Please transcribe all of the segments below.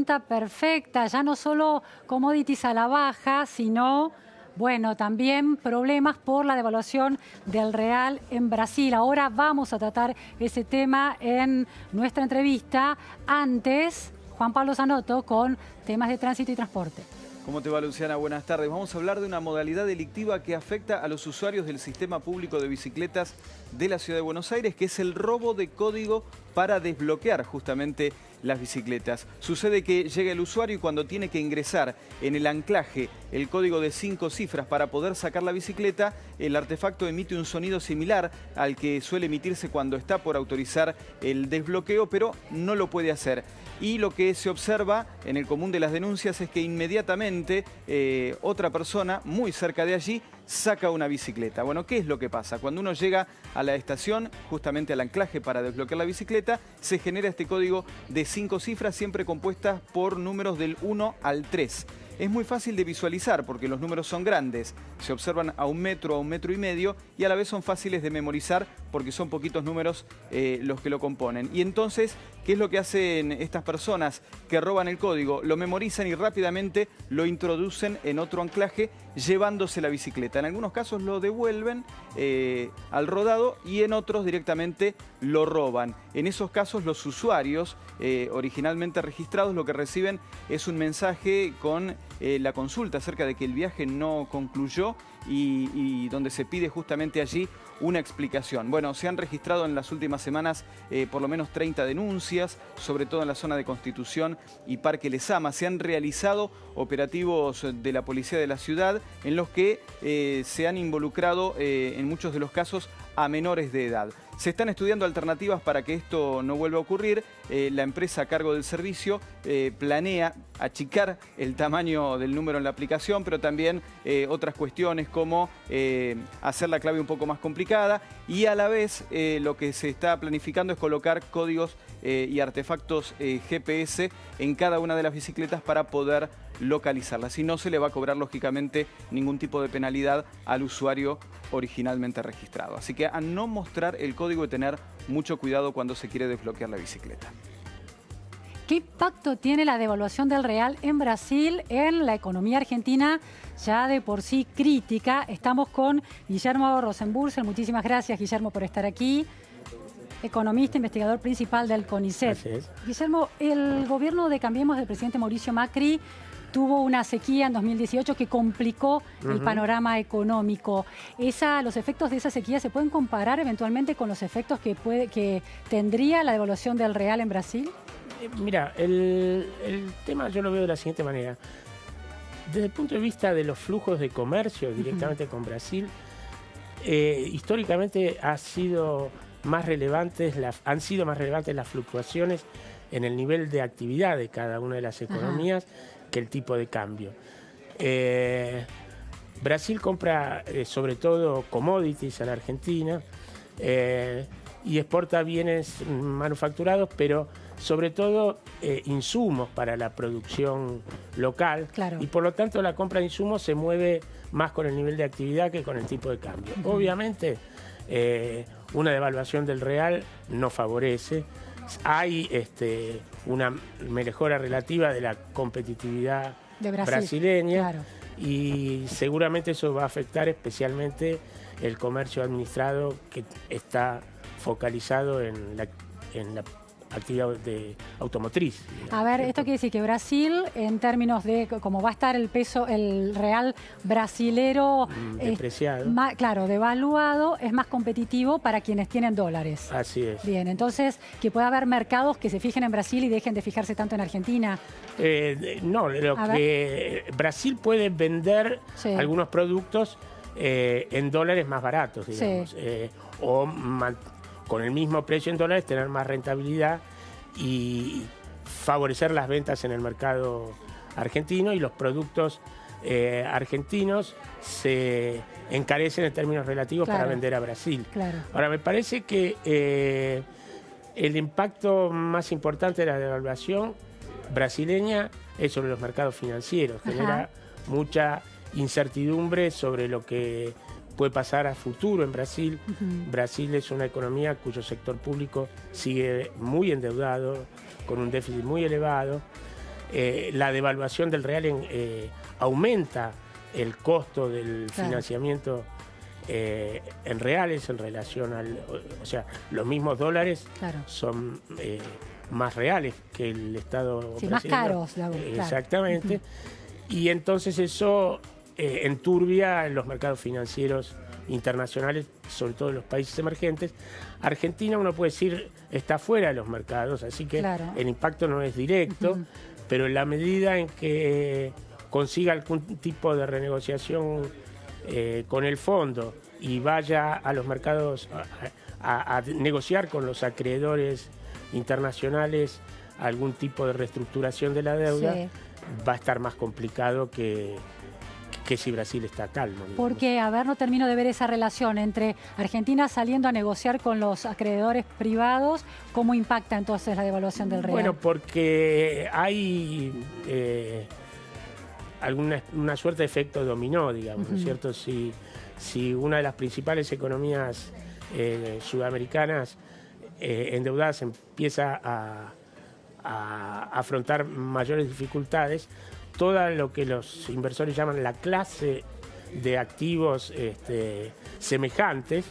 pregunta perfecta. Ya no solo commodities a la baja, sino, bueno, también problemas por la devaluación del real en Brasil. Ahora vamos a tratar ese tema en nuestra entrevista. Antes, Juan Pablo Zanotto con temas de tránsito y transporte. ¿Cómo te va, Luciana? Buenas tardes. Vamos a hablar de una modalidad delictiva que afecta a los usuarios del sistema público de bicicletas de la Ciudad de Buenos Aires, que es el robo de código para desbloquear justamente las bicicletas. Sucede que llega el usuario y cuando tiene que ingresar en el anclaje el código de 5 cifras para poder sacar la bicicleta, el artefacto emite un sonido similar al que suele emitirse cuando está por autorizar el desbloqueo, pero no lo puede hacer. Y lo que se observa en el común de las denuncias es que inmediatamente otra persona muy cerca de allí saca una bicicleta. Bueno, ¿qué es lo que pasa? Cuando uno llega a la estación, justamente al anclaje para desbloquear la bicicleta, se genera este código de 5 cifras, siempre compuestas por números del 1 al 3. Es muy fácil de visualizar porque los números son grandes, se observan a 1 metro, a 1,5 metros y a la vez son fáciles de memorizar porque son poquitos números los que lo componen. Y entonces, ¿qué es lo que hacen estas personas que roban el código? Lo memorizan y rápidamente lo introducen en otro anclaje llevándose la bicicleta. En algunos casos lo devuelven al rodado y en otros directamente lo roban. En esos casos los usuarios originalmente registrados lo que reciben es un mensaje con la consulta acerca de que el viaje no concluyó y donde se pide justamente allí una explicación. Bueno, se han registrado en las últimas semanas por lo menos 30 denuncias, sobre todo en la zona de Constitución y Parque Lezama. Se han realizado operativos de la policía de la ciudad en los que se han involucrado en muchos de los casos a menores de edad. Se están estudiando alternativas para que esto no vuelva a ocurrir. La empresa a cargo del servicio planea achicar el tamaño del número en la aplicación, pero también otras cuestiones como hacer la clave un poco más complicada y a la vez lo que se está planificando es colocar códigos y artefactos GPS en cada una de las bicicletas para poder localizarlas. Y no se le va a cobrar lógicamente ningún tipo de penalidad al usuario originalmente registrado. Así que a no mostrar el código y tener mucho cuidado cuando se quiere desbloquear la bicicleta. ¿Qué impacto tiene la devaluación del real en Brasil en la economía argentina, ya de por sí crítica? Estamos con Guillermo Rosenburger. Muchísimas gracias, Guillermo, por estar aquí. Economista, investigador principal del CONICET. Así es. Guillermo, el gobierno de Cambiemos del presidente Mauricio Macri tuvo una sequía en 2018 que complicó el panorama económico. Los efectos de esa sequía se pueden comparar eventualmente con los efectos que tendría la devaluación del real en Brasil. Mira, el tema yo lo veo de la siguiente manera. Desde el punto de vista de los flujos de comercio directamente con Brasil, históricamente han sido más relevantes las fluctuaciones en el nivel de actividad de cada una de las economías que el tipo de cambio. Brasil compra sobre todo commodities a la Argentina y exporta bienes manufacturados, pero sobre todo insumos para la producción local. Claro. Y por lo tanto la compra de insumos se mueve más con el nivel de actividad que con el tipo de cambio. Obviamente una devaluación del real no favorece. Hay una mejora relativa de la competitividad de brasileña, claro. Y seguramente eso va a afectar especialmente el comercio administrado que está focalizado en la actividad de automotriz. A ver, esto quiere decir que Brasil, en términos de cómo va a estar el peso, el real brasilero depreciado. Claro, devaluado, es más competitivo para quienes tienen dólares. Así es. Bien, entonces, que pueda haber mercados que se fijen en Brasil y dejen de fijarse tanto en Argentina. No, Brasil puede vender algunos productos en dólares más baratos, digamos, con el mismo precio en dólares, tener más rentabilidad y favorecer las ventas en el mercado argentino, y los productos argentinos se encarecen en términos relativos para vender a Brasil. Claro. Ahora, me parece que el impacto más importante de la devaluación brasileña es sobre los mercados financieros. Genera mucha incertidumbre sobre lo que puede pasar a futuro en Brasil. Brasil es una economía cuyo sector público sigue muy endeudado, con un déficit muy elevado, la devaluación del real aumenta el costo del financiamiento en reales en relación al... O sea, los mismos dólares son más reales que el Estado brasileño. Más caros. Exactamente. Y entonces eso enturbia los mercados financieros internacionales, sobre todo en los países emergentes. Argentina, uno puede decir, está fuera de los mercados, así que el impacto no es directo, pero en la medida en que consiga algún tipo de renegociación con el fondo y vaya a los mercados a negociar con los acreedores internacionales algún tipo de reestructuración de la deuda, va a estar más complicado que si Brasil está calmo. Porque, a ver, no termino de ver esa relación entre Argentina saliendo a negociar con los acreedores privados. ¿Cómo impacta entonces la devaluación del real? Bueno, porque hay una suerte de efecto dominó, digamos, ¿no es cierto? Si una de las principales economías sudamericanas endeudadas empieza a afrontar mayores dificultades, todo lo que los inversores llaman la clase de activos semejantes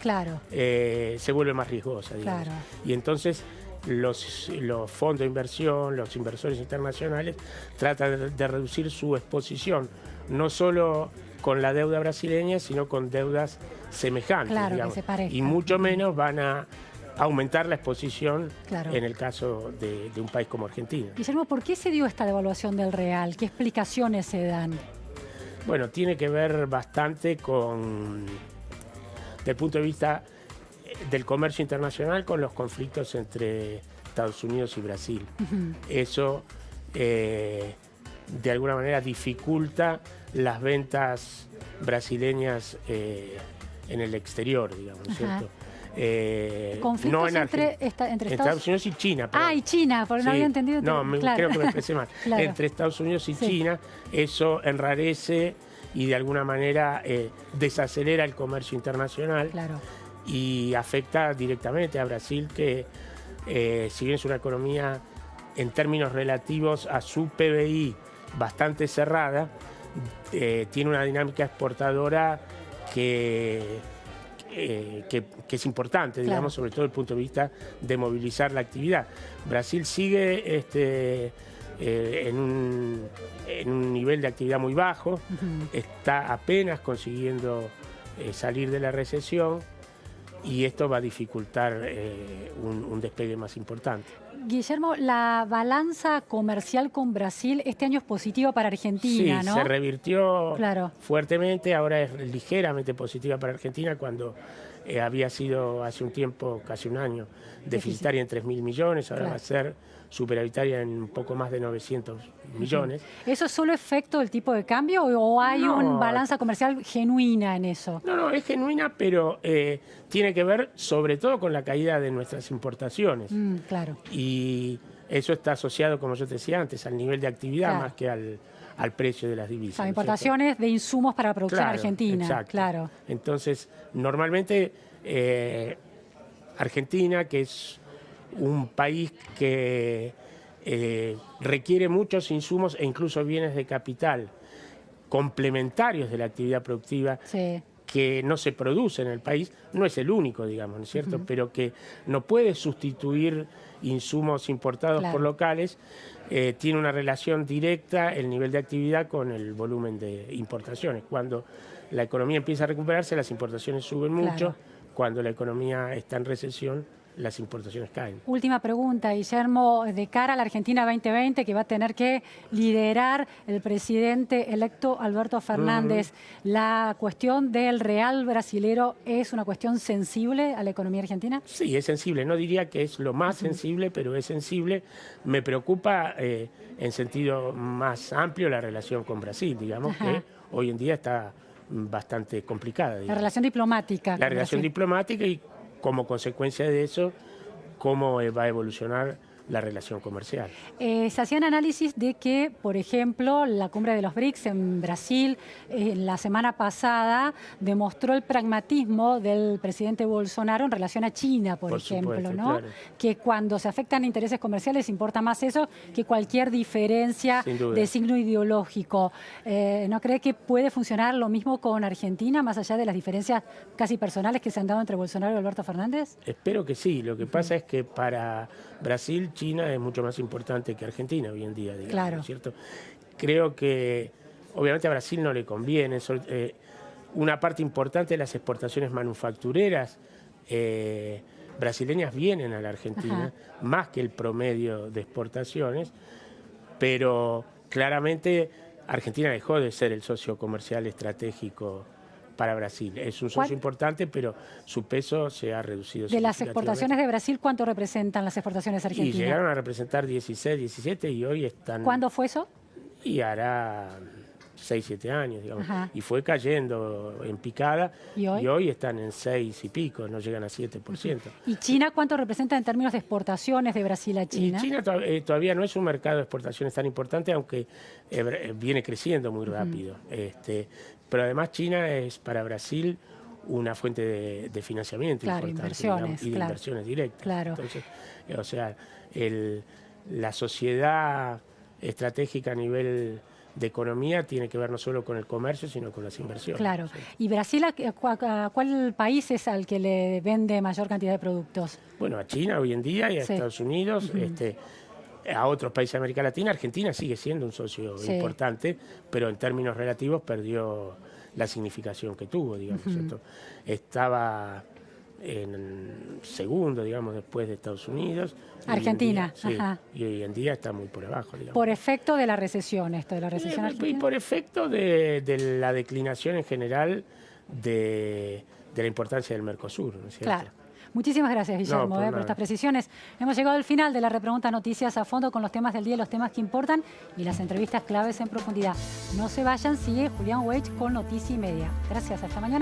se vuelve más riesgosa, digamos. Y entonces los fondos de inversión, los inversores internacionales tratan de reducir su exposición, no solo con la deuda brasileña, sino con deudas semejantes, digamos, que se parezcan. Y mucho menos van a aumentar la exposición en el caso de un país como Argentina. Guillermo, ¿por qué se dio esta devaluación del real? ¿Qué explicaciones se dan? Bueno, tiene que ver bastante con, desde el punto de vista del comercio internacional, con los conflictos entre Estados Unidos y Brasil. Eso, de alguna manera, dificulta las ventas brasileñas en el exterior, digamos, ¿no es cierto? Conflictos no entre Estados Unidos y China. Perdón. Y China, porque no había entendido. Creo que me expresé mal. Entre Estados Unidos y China, eso enrarece y de alguna manera desacelera el comercio internacional y afecta directamente a Brasil, que si bien es una economía en términos relativos a su PBI bastante cerrada, tiene una dinámica exportadora que es importante, digamos, sobre todo desde el punto de vista de movilizar la actividad. Brasil sigue en un nivel de actividad muy bajo, está apenas consiguiendo salir de la recesión, y esto va a dificultar un despegue más importante. Guillermo, la balanza comercial con Brasil este año es positiva para Argentina, ¿no? Sí, se revirtió fuertemente, ahora es ligeramente positiva para Argentina, cuando había sido hace un tiempo, casi un año, deficitaria en 3.000 millones, ahora va a ser superavitaria en un poco más de 900 millones. ¿Eso es solo efecto del tipo de cambio o hay una balanza comercial genuina en eso? No, es genuina, pero tiene que ver sobre todo con la caída de nuestras importaciones. Y eso está asociado, como yo te decía antes, al nivel de actividad más que al precio de las divisas. Importaciones de insumos para la producción argentina. Exacto. Entonces, normalmente Argentina, que es un país que requiere muchos insumos e incluso bienes de capital complementarios de la actividad productiva que no se produce en el país, no es el único, digamos, ¿no es cierto? Pero que no puede sustituir insumos importados por locales, tiene una relación directa el nivel de actividad con el volumen de importaciones. Cuando la economía empieza a recuperarse, las importaciones suben mucho, cuando la economía está en recesión, las importaciones caen. Última pregunta, Guillermo, de cara a la Argentina 2020, que va a tener que liderar el presidente electo Alberto Fernández, ¿la cuestión del real brasilero es una cuestión sensible a la economía argentina? Sí, es sensible. No diría que es lo más sensible, pero es sensible. Me preocupa en sentido más amplio la relación con Brasil, digamos, que hoy en día está bastante complicada, digamos. La relación diplomática. La relación diplomática y, como consecuencia de eso, cómo va a evolucionar la relación comercial. Se hacían análisis de que, por ejemplo, la cumbre de los BRICS en Brasil la semana pasada demostró el pragmatismo del presidente Bolsonaro en relación a China, por ejemplo, supuesto, ¿no? claro. Que cuando se afectan intereses comerciales importa más eso que cualquier diferencia de signo ideológico. ¿No cree que puede funcionar lo mismo con Argentina, más allá de las diferencias casi personales que se han dado entre Bolsonaro y Alberto Fernández? Espero que sí. Lo que pasa es que para Brasil, China es mucho más importante que Argentina hoy en día, digamos, claro. ¿no es cierto? Creo que obviamente a Brasil no le conviene. Una parte importante de las exportaciones manufactureras brasileñas vienen a la Argentina, más que el promedio de exportaciones, pero claramente Argentina dejó de ser el socio comercial estratégico para Brasil. Es un socio importante, pero su peso se ha reducido. De las exportaciones de Brasil, ¿cuánto representan las exportaciones argentinas? Y llegaron a representar 16, 17 y hoy están... ¿Cuándo fue eso? Y hará 6, 7 años, digamos. Y fue cayendo en picada. ¿Y hoy están en 6 y pico, no llegan a 7%. ¿Y China cuánto representa en términos de exportaciones de Brasil a China? Y China todavía no es un mercado de exportaciones tan importante, aunque viene creciendo muy rápido. Pero además China es para Brasil una fuente de financiamiento importante, inversiones, y de inversiones directas. Claro. Entonces, o sea, la sociedad estratégica a nivel de economía tiene que ver no solo con el comercio, sino con las inversiones. Claro. Sí. ¿Y Brasil a cuál país es al que le vende mayor cantidad de productos? Bueno, a China hoy en día y a Estados Unidos, a otros países de América Latina. Argentina sigue siendo un socio importante, pero en términos relativos perdió la significación que tuvo, digamos. Estaba en segundo, digamos, después de Estados Unidos. Argentina, y hoy en día está muy por abajo, digamos. Por efecto de la recesión, esto de la recesión argentina. Y por efecto de la declinación en general de la importancia del Mercosur, ¿no es cierto? Claro. Muchísimas gracias, Guillermo, por estas precisiones. Hemos llegado al final de la repregunta Noticias a Fondo con los temas del día, los temas que importan y las entrevistas claves en profundidad. No se vayan, sigue Julián Weich con Noticia y Media. Gracias, hasta mañana.